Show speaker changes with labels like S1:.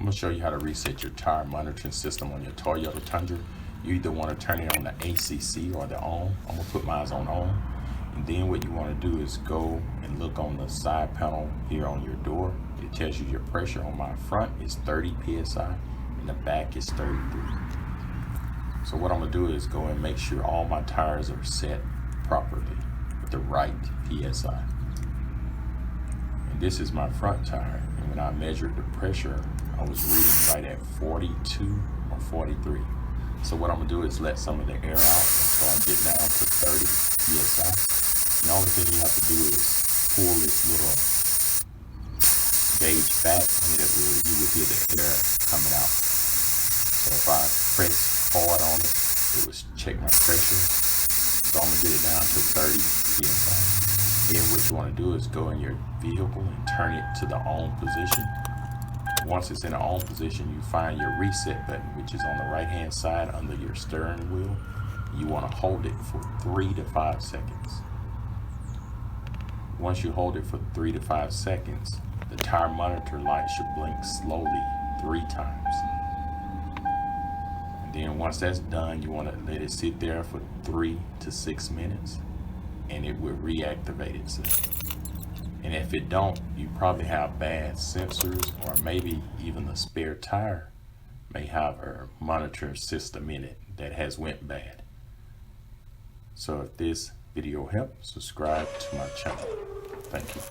S1: I'm gonna show you how to reset your tire monitoring system on your Toyota Tundra. You either want to turn it on the ACC or the on. I'm gonna put mine on. And then what you want to do is go and look on the side panel here on your door. It tells you your pressure. On my front is 30 psi and the back is 33. So what I'm gonna do is go and make sure all my tires are set properly with the right psi. And this is my front tire, and when I measured the pressure, I was reading right at 42 or 43. So what I'm gonna do is let some of the air out until I get down to 30 psi. And the only thing you have to do is pull this little gauge back, and you will hear the air coming out. So if I press hard on it, it will check my pressure. So I'm gonna get it down to 30 psi. Then what you want to do is go in your vehicle and turn it to the on position. Once it's in the on position, you find your reset button, which is on the right hand side under your steering wheel. You want to hold it for 3 to 5 seconds. Once you hold it for 3 to 5 seconds, the tire monitor light should blink slowly 3 times. And then once that's done, you want to let it sit there for 3 to 6 minutes, and it will reactivate itself. And if it don't, you probably have bad sensors, or maybe even the spare tire may have a monitor system in it that has went bad. So if this video helped, subscribe to my channel. Thank you.